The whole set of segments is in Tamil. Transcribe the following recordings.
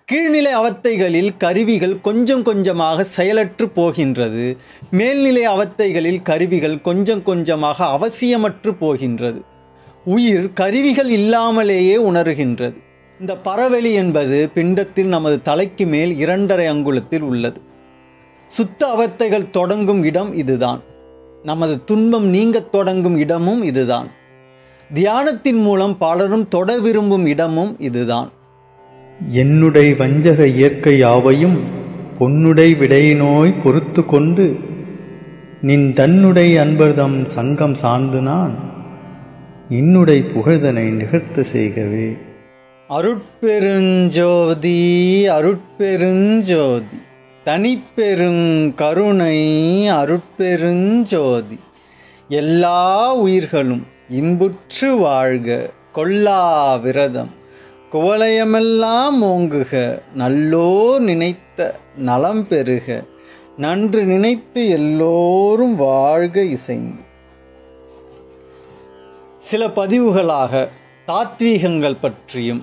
கீழ்நிலை அவத்தைகளில் கருவிகள் கொஞ்சம் கொஞ்சமாக செயலற்று போகின்றது. மேல்நிலை அவத்தைகளில் கருவிகள் கொஞ்சம் கொஞ்சமாக அவசியமற்று போகின்றது. உயிர் கருவிகள் இல்லாமலேயே உணர்கின்றது. இந்த பரவெளி என்பது பிண்டத்தில் நமது தலைக்கு மேல் 2.5 அங்குலத்தில் உள்ளது. சுத்த அவத்தைகள் தொடங்கும் இடம் இதுதான். நமது துன்பம் நீங்கத் தொடங்கும் இடமும் இதுதான். தியானத்தின் மூலம் பலரும் தொட விரும்பும் இடமும் இதுதான். என்னுடை வஞ்சக இயற்கை யாவையும் பொன்னுடை விடையினோய் பொறுத்து கொண்டு நின் தன்னுடை அன்பர்தம் சங்கம் சார்ந்து நான் இன்னுடை புகழ்தனை நிகழ்த்த செய்கவே. அருட்பெருஞ்சோதி அருட்பெருஞ்சோதி தனிப்பெருங்கருணை அருட்பெருஞ்சோதி. எல்லா உயிர்களும் இன்புற்று வாழ்க, கொல்லா விரதம் குவலயமெல்லாம் ஓங்குக, நல்லோர் நினைத்த நலம் பெறுக, நன்று நினைத்து எல்லோரும் வாழ்க இசைந்து. சில பதிவுகளாக தாத்வீகங்கள் பற்றியும்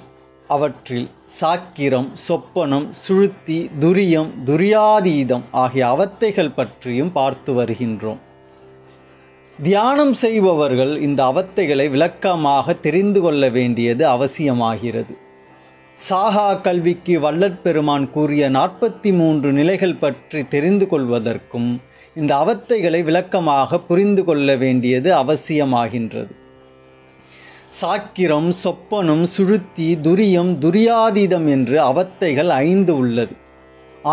அவற்றில் சாக்கிரம், சொப்பனம், சுழுத்தி, துரியம், துரியாதீதம் ஆகிய அவத்தைகள் பற்றியும் பார்த்து வருகின்றோம். தியானம் செய்பவர்கள் இந்த அவத்தைகளை விளக்கமாக தெரிந்து கொள்ள வேண்டியது அவசியமாகிறது. சாகா கல்விக்கு வள்ளற்பெருமான் கூறிய 43 நிலைகள் பற்றி தெரிந்து கொள்வதற்கும் இந்த அவத்தைகளை விளக்கமாக புரிந்து கொள்ள வேண்டியது அவசியமாகின்றது. சாக்கிரம், சொப்பனம், சுழுத்தி, துரியம், துரியாதீதம் என்று அவத்தைகள் 5 உள்ளது.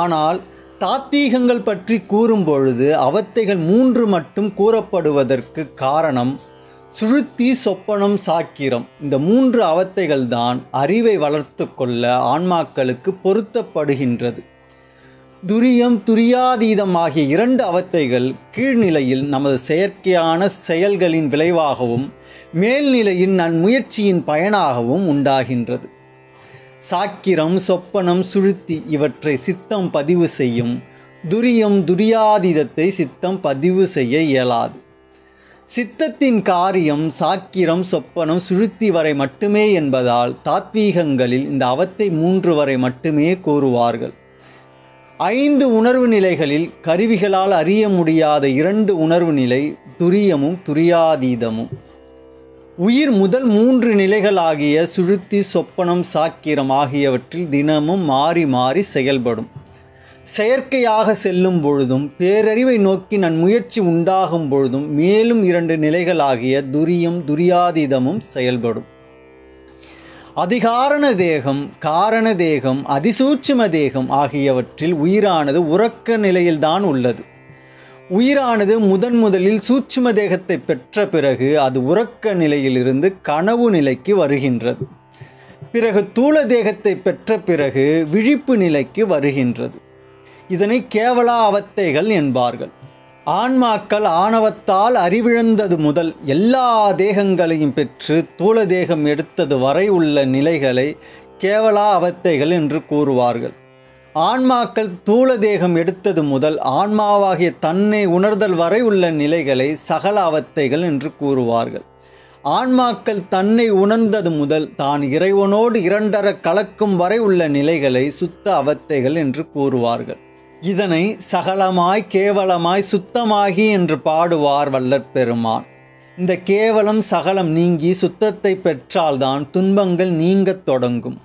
ஆனால் தாத்வீகங்கள் பற்றி கூறும் பொழுது அவத்தைகள் 3 மட்டும் கூறப்படுவதற்கு காரணம், சுழுத்தி, சொப்பனம், சாக்கிரம் இந்த 3 அவத்தைகள் தான் அறிவை வளர்த்து கொள்ள ஆன்மாக்களுக்கு பொருத்தப்படுகின்றது. துரியம், துரியாதீதம் ஆகிய 2 அவத்தைகள் கீழ்நிலையில் நமது செயற்கையான செயல்களின் விளைவாகவும் மேல்நிலையின் நன்முயற்சியின் பயனாகவும் உண்டாகின்றது. சாக்கிரம், சொப்பனம், சுழுத்தி இவற்றை சித்தம் பதிவு செய்யும். துரியம், துரியாதீதத்தை சித்தம் பதிவு செய்ய இயலாது. சித்தத்தின் காரியம் சாக்கிரம், சொப்பனம், சுழுத்தி வரை மட்டுமே என்பதால் தாத்வீகங்களில் இந்த அவத்தை 3 வரை மட்டுமே கூறுவார்கள். 5 உணர்வு நிலைகளில் கருவிகளால் அறிய முடியாத 2 உணர்வு நிலை துரியமும் துரியாதீதமும். உயிர் முதல் 3 நிலைகளாகிய சுழுத்தி, சொப்பனம், சாக்கிரம் ஆகியவற்றில் தினமும் மாறி மாறி செயல்படும். செயற்கையாக செல்லும் பொழுதும் பேரறிவை நோக்கி நன்முயற்சி உண்டாகும் பொழுதும் மேலும் 2 நிலைகளாகிய துரியம், துரியாதீதமும் செயல்படும். அதிகாரண தேகம், காரண தேகம், அதிசூட்சும தேகம் ஆகியவற்றில் உயிரானது உறக்க நிலையில்தான் உள்ளது. உயிரானது முதலில் சூட்சும தேகத்தை பெற்ற பிறகு அது உறக்க நிலையிலிருந்து கனவு நிலைக்கு வருகின்றது. பிறகு தூல தேகத்தை பெற்ற பிறகு விழிப்பு நிலைக்கு வருகின்றது. இதனை கேவலா அவத்தைகள் என்பார்கள். ஆன்மாக்கள் ஆணவத்தால் அறிவிழந்தது முதல் எல்லா தேகங்களையும் பெற்று தூல தேகம் எடுத்தது வரை உள்ள நிலைகளை கேவலா அவத்தைகள் என்று கூறுவார்கள். ஆன்மாக்கள் தூல தேகம் எடுத்தது முதல் ஆன்மாவாகிய தன்னை உணர்தல் வரை உள்ள நிலைகளை சகல அவத்தைகள் என்று கூறுவார்கள். ஆன்மாக்கள் தன்னை உணர்ந்தது முதல் தான் இறைவனோடு 2.5 கலக்கும் வரை உள்ள நிலைகளை சுத்த அவத்தைகள் என்று கூறுவார்கள். இதனை சகலமாய், கேவலமாய், சுத்தமாகி என்று பாடுவார் வள்ளற்பெருமான். இந்த கேவலம் சகலம் நீங்கி சுத்தத்தை பெற்றால்தான் துன்பங்கள் நீங்கத் தொடங்கும்.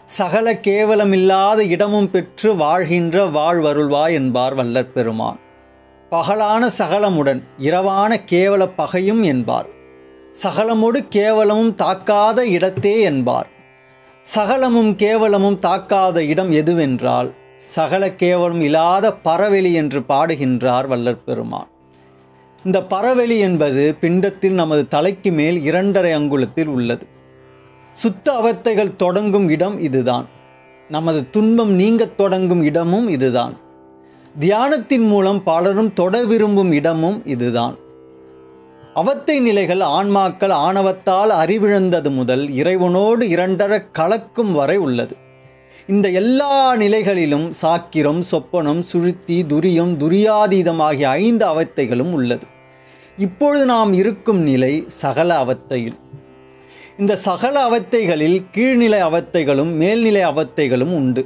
சகல கேவலமில்லாத இடமும் பெற்று வாழ்கின்ற வாழ்வருள்வாய் என்பார் வள்ளற்பெருமான். பகலான சகலமுடன் இரவான கேவல பகையும் என்பார். சகலமோடு கேவலமும் தாக்காத இடத்தே என்பார். சகலமும் கேவலமும் தாக்காத இடம் எதுவென்றால் சகல கேவலம் இல்லாத பரவெளி என்று பாடுகின்றார் வள்ளற்பெருமான். இந்த பரவெளி என்பது பிண்டத்தில் நமது தலைக்கு மேல் 2.5 அங்குலத்தில் உள்ளது. சுத்த அவத்தைகள் தொடங்கும் இடம் இதுதான். நமது துன்பம் நீங்கத் தொடங்கும் இடமும் இதுதான். தியானத்தின் மூலம் பலரும் தொட விரும்பும் இடமும் இதுதான். அவத்தை நிலைகள் ஆன்மாக்கள் ஆணவத்தால் அறிவிழந்தது முதல் இறைவனோடு 2.5 கலக்கும் வரை உள்ளது. இந்த எல்லா நிலைகளிலும் சாக்கிரம், சொப்பனம், சுழுத்தி, துரியம், துரியாதீதம் ஆகிய 5 அவத்தைகளும் உள்ளது. இப்பொழுது நாம் இருக்கும் நிலை சகல அவத்தையில். இந்த சகல அவத்தைகளில் கீழ்நிலை அவத்தைகளும் மேல்நிலை அவத்தைகளும் உண்டு.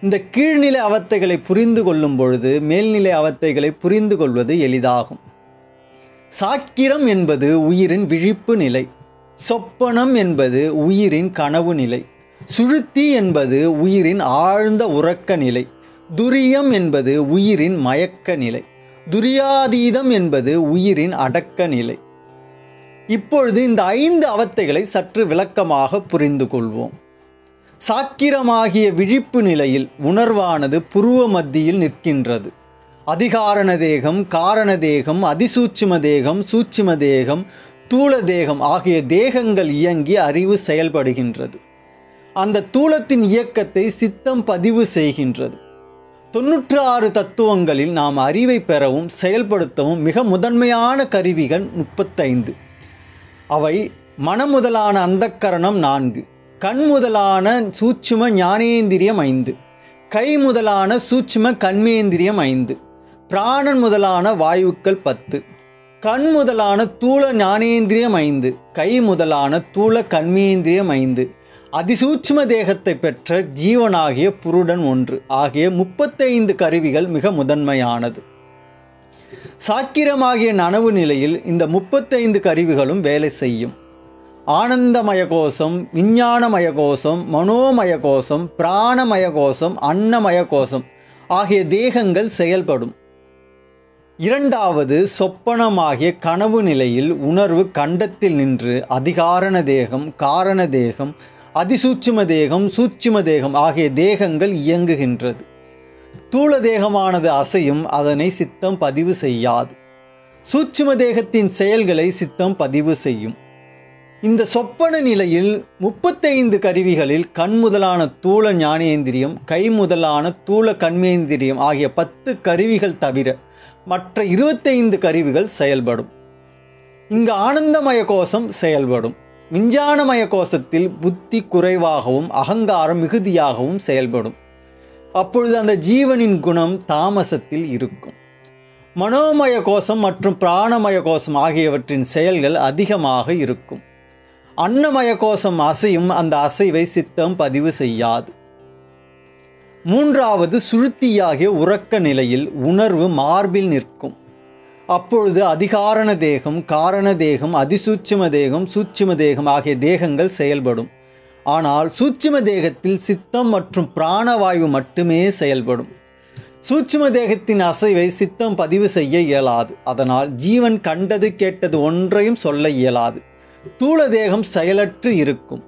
இந்த கீழ்நிலை அவத்தைகளை புரிந்து கொள்ளும் பொழுது மேல்நிலை அவத்தைகளை புரிந்து கொள்வது எளிதாகும். சாக்கிரம் என்பது உயிரின் விழிப்பு நிலை, சொப்பனம் என்பது உயிரின் கனவு நிலை, சுழுத்தி என்பது உயிரின் ஆழ்ந்த உறக்க நிலை, துரியம் என்பது உயிரின் மயக்க நிலை, துரியாதீதம் என்பது உயிரின் அடக்க நிலை. இப்பொழுது இந்த 5 அவத்தைகளை சற்று விளக்கமாக புரிந்து கொள்வோம். சாக்கிரமாகிய விழிப்பு நிலையில் உணர்வானது புருவ மத்தியில் நிற்கின்றது. அதிகாரண தேகம், காரண தேகம், அதிசூட்சும தேகம், சூட்சும தேகம், தூல தேகம் ஆகிய தேகங்கள் இயங்கி அறிவு செயல்படுகின்றது. அந்த தூலத்தின் இயக்கத்தை சித்தம் பதிவு செய்கின்றது. 96 தத்துவங்களில் நாம் அறிவை பெறவும் செயல்படுத்தவும் மிக முதன்மையான கருவிகள் 35. அவை மனமுதலான அந்தக்கரணம் 4, கண் முதலான சூட்சும ஞானேந்திரியம் 5, கை முதலான சூட்சும கண்மேந்திரியம் 5, பிராணன் முதலான வாயுக்கள் 10, கண் முதலான தூல ஞானேந்திரியம் 5, கை முதலான தூல கண்மேந்திரியம் 5, அதிசூட்சும தேகத்தை பெற்ற ஜீவனாகிய புருடன் 1 ஆகிய 35 கருவிகள் மிக முதன்மையானது. சாக்கிரமாகிய நனவு நிலையில் இந்த 35 கருவிகளும் வேலை செய்யும். ஆனந்தமய கோஷம், விஞ்ஞானமய கோஷம், மனோமய கோஷம், பிராணமய கோஷம், அன்னமய கோஷம் ஆகிய தேகங்கள் செயல்படும். இரண்டாவது சொப்பனமாகிய கனவு நிலையில் உணர்வு கண்டத்தில் நின்று அதிகாரண தேகம், காரண தேகம், அதிசூட்சும தேகம், சூட்சும தேகம் ஆகிய தேகங்கள் இயங்குகின்றது. தூல தேகமானது அசையும், அதனை சித்தம் பதிவு செய்யாது. சூட்சும தேகத்தின் செயல்களை சித்தம் பதிவு செய்யும். இந்த சொப்பன நிலையில் 35 கருவிகளில் கண் முதலான தூல ஞானேந்திரியம், கை முதலான தூல கண்மேந்திரியம் ஆகிய 10 கருவிகள் தவிர மற்ற 25 கருவிகள் செயல்படும். இங்கு ஆனந்தமய கோஷம் செயல்படும். விஞ்ஞானமய கோஷத்தில் புத்தி குறைவாகவும் அகங்காரம் மிகுதியாகவும் செயல்படும். அப்பொழுது அந்த ஜீவனின் குணம் தாமசத்தில் இருக்கும். மனோமய கோஷம் மற்றும் பிராணமய கோஷம் ஆகியவற்றின் செயல்கள் அதிகமாக இருக்கும். அன்னமய கோஷம் அசையும், அந்த அசைவை சித்தம் பதிவு செய்யாது. மூன்றாவது சுழுத்தியாகிய உறக்க நிலையில் உணர்வு மார்பில் நிற்கும். அப்பொழுது அதிகாரண தேகம், காரண தேகம், அதிசூட்சும தேகம், சூட்சும தேகம் ஆகிய தேகங்கள் செயல்படும். ஆனால் சூட்சும தேகத்தில் சித்தம் மற்றும் பிராணவாயு மட்டுமே செயல்படும். சூட்சும தேகத்தின் அசைவை சித்தம் பதிவு செய்ய இயலாது. அதனால் ஜீவன் கண்டது கேட்டது ஒன்றையும் சொல்ல இயலாது. தூல தேகம் செயலற்று இருக்கும்.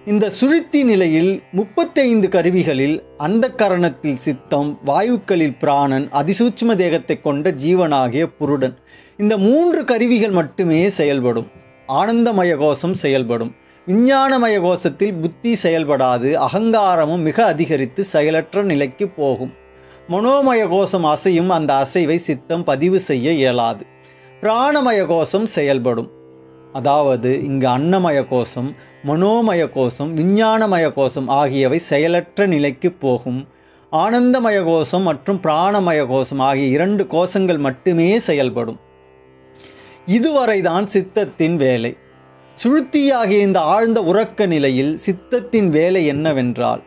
இந்த சுழுத்தி நிலையில் 35 கருவிகளில் அந்த கரணத்தில் சித்தம், வாயுக்களில் பிராணன், அதிசூட்சும தேகத்தை கொண்ட ஜீவனாகிய புருடன் இந்த 3 கருவிகள் மட்டுமே செயல்படும். ஆனந்தமய கோஷம் செயல்படும். விஞ்ஞானமய கோஷத்தில் புத்தி செயல்படாது. அகங்காரமும் மிக அதிகரித்து செயலற்ற நிலைக்கு போகும். மனோமய கோஷம் அசையும், அந்த அசைவை சித்தம் பதிவு செய்ய இயலாது. பிராணமய கோஷம் செயல்படும். அதாவது இங்கு அன்னமய கோஷம், மனோமய கோஷம், விஞ்ஞானமய கோஷம் ஆகியவை செயலற்ற நிலைக்கு போகும். ஆனந்தமய கோஷம் மற்றும் பிராணமய கோஷம் ஆகிய 2 கோஷங்கள் மட்டுமே செயல்படும். இதுவரைதான் சித்தத்தின் வேலை. சுழுத்தியாகிய இந்த ஆழ்ந்த உறக்க நிலையில் சித்தத்தின் வேலை என்னவென்றால்,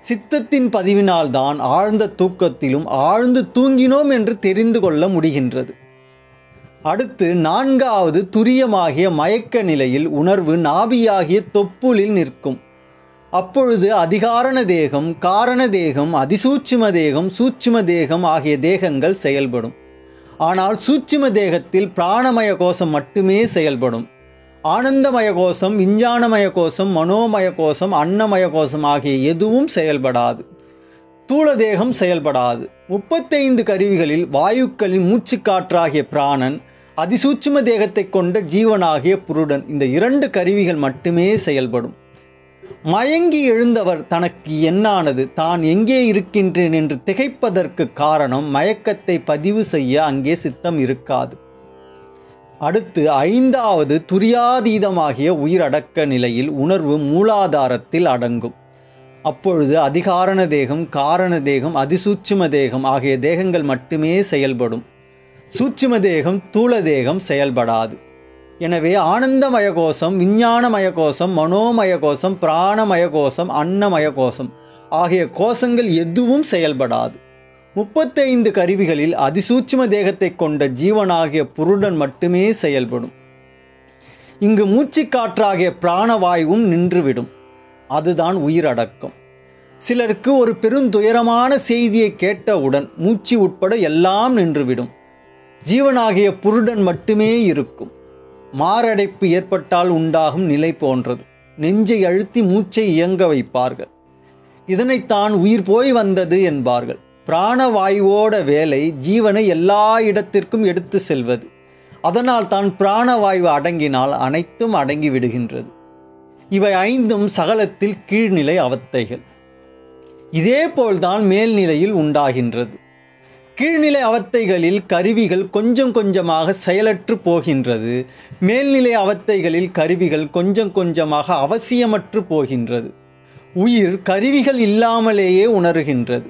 சித்தத்தின் பதிவினால்தான் ஆழ்ந்த தூக்கத்திலும் ஆழ்ந்து தூங்கினோம் என்று தெரிந்து கொள்ள முடிகின்றது. அடுத்து 4வது துரியமாகிய மயக்க நிலையில் உணர்வு நாபியாகிய தொப்புளில் நிற்கும். அப்பொழுது அதிகாரண தேகம், காரண தேகம், அதிசூட்சும தேகம், சூட்சும தேகம் ஆகிய தேகங்கள் செயல்படும். ஆனால் சூட்சும தேகத்தில் பிராணமய கோஷம் மட்டுமே செயல்படும். ஆனந்தமய கோஷம், விஞ்ஞானமய கோஷம், மனோமய கோஷம், அன்னமய கோஷம் ஆகிய எதுவும் செயல்படாது. தூல தேகம் செயல்படாது. 35 கருவிகளில் வாயுக்களின் மூச்சுக்காற்றாகிய பிராணன், அதிசூட்சும தேகத்தை கொண்ட ஜீவனாகிய புருடன் இந்த 2 கருவிகள் மட்டுமே செயல்படும். மயங்கி எழுந்தவர் தனக்கு என்னானது, தான் எங்கே இருக்கின்றேன் என்று திகைப்பதற்கு காரணம் மயக்கத்தை பதிவு செய்ய அங்கே சித்தம் இருக்காது. அடுத்து 5வது துரியாதீதமாகிய உயிரடக்க நிலையில் உணர்வு மூலாதாரத்தில் அடங்கும். அப்பொழுது அதிகாரண தேகம், காரண தேகம், அதிசூட்சும தேகம் ஆகிய தேகங்கள் மட்டுமே செயல்படும். சூட்சும தேகம், தூல தேகம் செயல்படாது. எனவே ஆனந்தமய கோஷம், விஞ்ஞானமய கோஷம், மனோமய கோஷம், பிராணமய கோஷம், அன்னமய கோஷம் ஆகிய கோஷங்கள் எதுவும் செயல்படாது. 35 கருவிகளில் அதிசூட்சும தேகத்தை கொண்ட ஜீவனாகிய புருடன் மட்டுமே செயல்படும். இங்கு மூச்சுக்காற்றாகிய பிராணவாயுவும் நின்றுவிடும். அதுதான் உயிரடக்கம். சிலருக்கு ஒரு பெருந்துயரமான செய்தியை கேட்டவுடன் மூச்சு உட்பட எல்லாம் நின்றுவிடும். ஜீவனாகிய புருடன் மட்டுமே இருக்கும். மாரடைப்பு ஏற்பட்டால் உண்டாகும் நிலை போன்றது. நெஞ்சை அழுத்தி மூச்சை இயங்க வைப்பார்கள். இதனைத்தான் உயிர் போய் வந்தது என்பார்கள். பிராணவாயுவோட வேலை ஜீவனை எல்லா இடத்திற்கும் எடுத்து செல்வது. அதனால் தான் பிராணவாயு அடங்கினால் அனைத்தும் அடங்கி விடுகின்றது. இவை 5ம் சகலத்தில் கீழ்நிலை அவத்தைகள். இதேபோல்தான் மேல்நிலையில் உண்டாகின்றது. கீழ்நிலை அவத்தைகளில் கருவிகள் கொஞ்சம் கொஞ்சமாக செயலற்று போகின்றது. மேல்நிலை அவத்தைகளில் கருவிகள் கொஞ்சம் கொஞ்சமாக அவசியமற்று போகின்றது. உயிர் கருவிகள் இல்லாமலேயே உணர்கின்றது.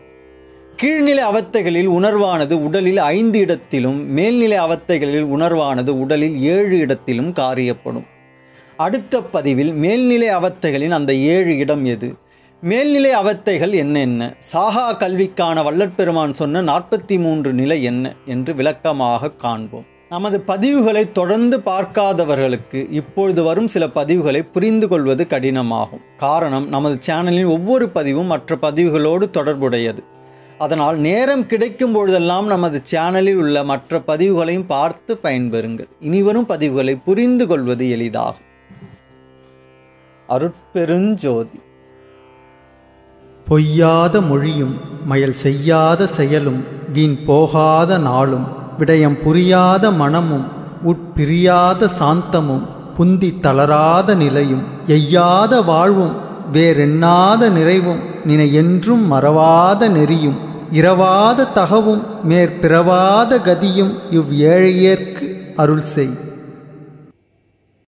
கீழ்நிலை அவத்தைகளில் உணர்வானது உடலில் 5 இடத்திலும், மேல்நிலை அவத்தைகளில் உணர்வானது உடலில் 7 இடத்திலும் காரியப்படும். அடுத்த பதிவில் மேல்நிலை அவத்தைகளின் அந்த 7 இடம் எது, மேல்நிலை அவத்தைகள் என்னென்ன, சாகா கல்விக்கான வள்ளற்பெருமான் சொன்ன 43 நிலை என்ன என்று விளக்கமாக காண்போம். நமது பதிவுகளை தொடர்ந்து பார்க்காதவர்களுக்கு இப்பொழுது வரும் சில பதிவுகளை புரிந்து கொள்வது கடினமாகும். காரணம், நமது சேனலில் ஒவ்வொரு பதிவும் மற்ற பதிவுகளோடு தொடர்புடையது. அதனால் நேரம் கிடைக்கும் பொழுதெல்லாம் நமது சேனலில் உள்ள மற்ற பதிவுகளையும் பார்த்து பயன்பெறுங்கள். இனிவரும் பதிவுகளை புரிந்து கொள்வது எளிதாகும். அருட்பெருஞ்சோதி. பொய்யாத மொழியும் மயல் செய்யாத செயலும் வீண் போகாத நாளும் விடயம் புரியாத மனமும் உட்பிரியாத சாந்தமும் புந்தி தளராத நிலையும் எய்யாத வாழ்வும் வேறெண்ணாத நிறைவும் நினை என்றும் மறவாத நெறியும் இரவாத தகவும் மேற்பிறவாத கதியும் இவ் ஏழையேற்கு அருள் செய்.